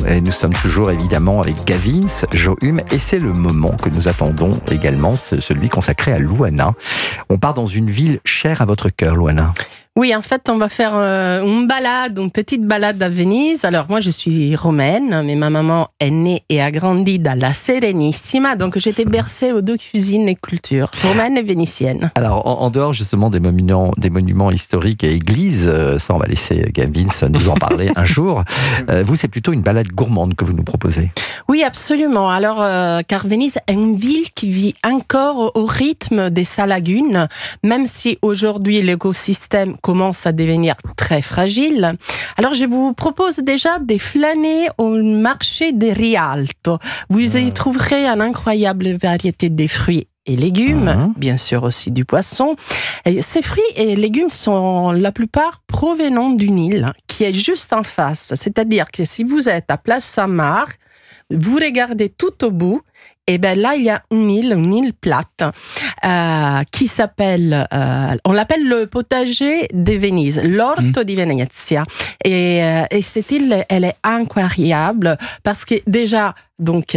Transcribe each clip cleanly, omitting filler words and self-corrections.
Et nous sommes toujours évidemment avec Gavin, Johume, et c'est le moment que nous attendons également, celui consacré à Luana. On part dans une ville chère à votre cœur, Luana. Oui, en fait, on va faire une petite balade à Venise. Alors, moi, je suis romaine, mais ma maman est née et a grandi dans la Serenissima, donc j'étais bercée aux deux cuisines et cultures, romaine et vénitienne. Alors, en dehors justement des monuments historiques et églises, ça, on va laisser Gavin nous en parler un jour. Vous, c'est plutôt une balade gourmande que vous nous proposez. Oui, absolument. Alors, car Venise est une ville qui vit encore au rythme des salagunes, même si aujourd'hui l'écosystème commence à devenir très fragile. Alors, je vous propose déjà de flâner au marché des Rialto. Vous y trouverez une incroyable variété de fruits et légumes, bien sûr aussi du poisson. Et ces fruits et légumes sont la plupart provenant d'une île qui est juste en face. C'est-à-dire que si vous êtes à Place Saint-Marc, vous regardez tout au bout, et bien là, il y a une île plate, qui s'appelle, on l'appelle le potager de Venise, l'Orto di Venezia. Et cette île, elle est incroyable parce que déjà, donc,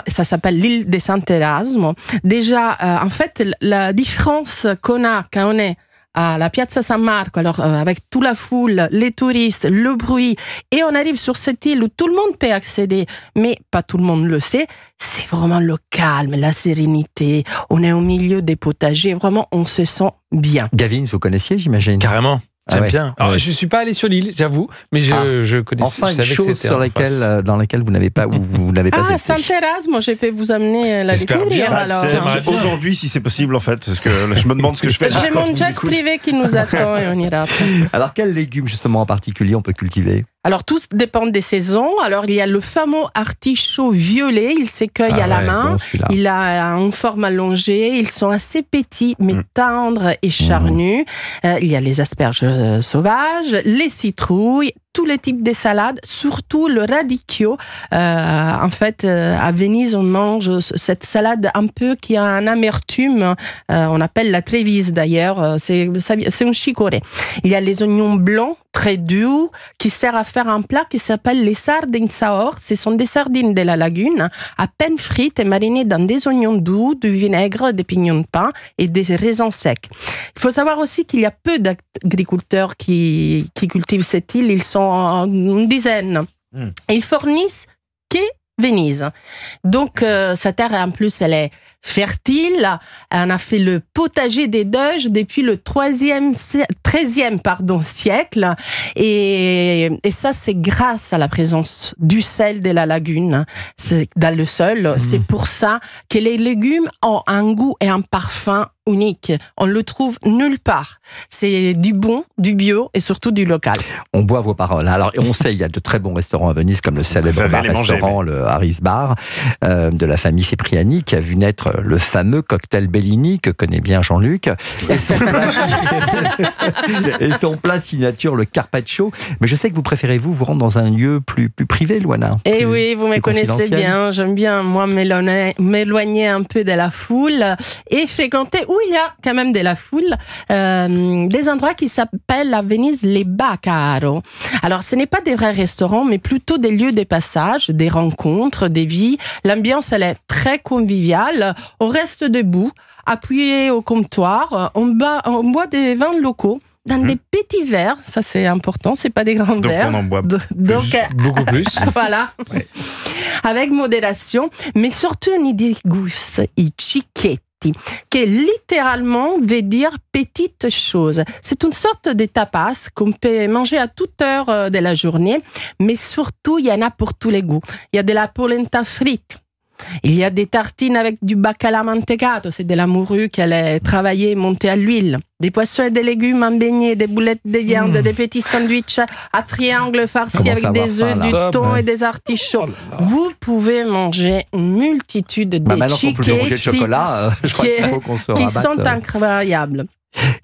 ça s'appelle l'île de Sant'Erasmo. Déjà, en fait, la différence qu'on a quand on est à la Piazza San Marco, alors avec toute la foule, les touristes, le bruit, et on arrive sur cette île où tout le monde peut accéder, mais pas tout le monde le sait, c'est vraiment le calme, la sérénité, on est au milieu des potagers, vraiment on se sent bien. Gavin, vous connaissiez, j'imagine? Carrément. J'aime bien. Alors, ouais. je suis pas allé sur l'île, j'avoue, mais je connaissais. Enfin, je savais une chose que c'était dans laquelle vous n'avez pas, vous n'avez pas été. Sant'Erasmo, je peux vous amener la découvrir. Bien, alors. Aujourd'hui, si c'est possible, en fait, parce que je me demande ce que je fais. J'ai mon jet privé qui nous attend et on ira après. Alors, quels légumes, justement, en particulier, on peut cultiver? Alors, tous dépendent des saisons. Alors, il y a le fameux artichaut violet. Il s'écueille à la main. Bon, il a une forme allongée. Ils sont assez petits, mais tendres et charnus. Il y a les asperges sauvages, les citrouilles, tous les types de salades, surtout le radicchio. En fait, à Venise, on mange cette salade un peu qui a un amertume. On appelle la Trévise d'ailleurs. C'est un chicorée. Il y a les oignons blancs, très doux, qui sert à faire un plat qui s'appelle les sardines saor. Ce sont des sardines de la lagune, à peine frites et marinées dans des oignons doux, du vinaigre, des pignons de pain et des raisins secs. Il faut savoir aussi qu'il y a peu d'agriculteurs qui cultivent cette île. Ils sont une dizaine. Et ils fournissent que Venise. Donc, cette terre, en plus, elle est fertile. On a fait le potager des Doges depuis le 13e siècle. Et ça, c'est grâce à la présence du sel de la lagune dans le sol. C'est pour ça que les légumes ont un goût et un parfum unique. On le trouve nulle part. C'est du bon, du bio et surtout du local. On boit vos paroles. Alors, on sait, il y a de très bons restaurants à Venise, comme le célèbre bar-restaurant, le Harris Bar, de la famille Cipriani, qui a vu naître le fameux cocktail Bellini, que connaît bien Jean-Luc, et son plat signature, le carpaccio. Mais je sais que vous préférez vous rendre dans un lieu plus privé, Luana. Et oui, vous me connaissez bien. J'aime bien, moi, m'éloigner un peu de la foule et fréquenter, où il y a quand même de la foule, des endroits qui s'appellent à Venise les Baccaro. Alors, ce n'est pas des vrais restaurants, mais plutôt des lieux de passage, des rencontres, des vies. L'ambiance, elle est très conviviale. On reste debout, appuyé au comptoir. On boit des vins locaux dans des petits verres. Ça, c'est important. C'est pas des grands verres. Donc, on en boit beaucoup plus. Voilà. Ouais. Avec modération. Mais surtout, on y déguste i cicchetti, qui littéralement veut dire petite chose. C'est une sorte de tapas qu'on peut manger à toute heure de la journée, mais surtout, il y en a pour tous les goûts. Il y a de la polenta frite. Il y a des tartines avec du baccalà mantecato, c'est de la morue qu'elle est travaillée et montée à l'huile. Des poissons et des légumes en beignets, des boulettes de viande, des petits sandwichs à triangles farcis avec des œufs, du thon et des artichauts. Vous pouvez manger une multitude de cicchetti qui sont incroyables.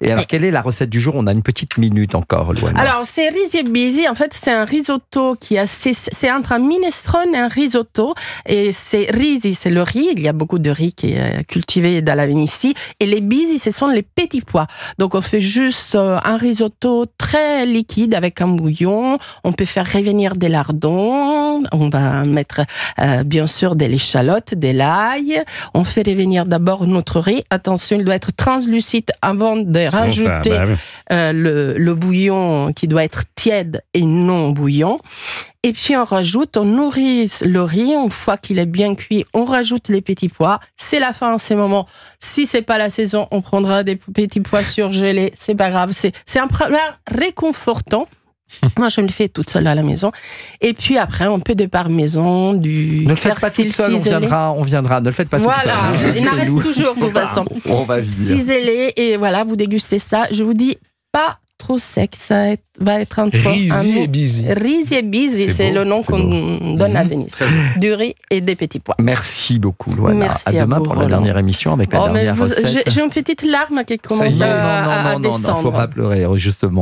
Et alors, quelle est la recette du jour? On a une petite minute encore, Louane. Alors, c'est Risi e Bisi. En fait, c'est un risotto qui est c'est entre un minestrone et un risotto. Et c'est Risi, c'est le riz. Il y a beaucoup de riz qui est cultivé dans la Vénétie. Et les bisi, ce sont les petits pois. Donc, on fait juste un risotto très liquide avec un bouillon. On peut faire revenir des lardons. On va mettre, bien sûr, de l'échalote, de l'ail. On fait revenir d'abord notre riz. Attention, il doit être translucide avant de rajouter le bouillon qui doit être tiède et non bouillant. Et puis on nourrit le riz. Une fois qu'il est bien cuit, on rajoute les petits pois. C'est la fin en ces moments. Si c'est pas la saison, on prendra des petits pois surgelés. C'est pas grave. C'est un plat réconfortant. Moi, je me le fais toute seule à la maison. Et puis après, un peu de parmesan, du ne le faites pas toute seule, on viendra. Ne le faites pas toute seule. Voilà, il en reste toujours de toute façon. On va vivre. Ciselé, et voilà, vous dégustez ça. Je vous dis, pas trop sec, ça va être un Risi e Bisi. Risi e Bisi, c'est le nom qu'on donne à Venise. Du riz et des petits pois. Merci beaucoup, Louane. Merci à demain vous, pour la dernière émission avec la dernière recette. J'ai une petite larme qui commence à descendre. Non, faut pas pleurer, justement.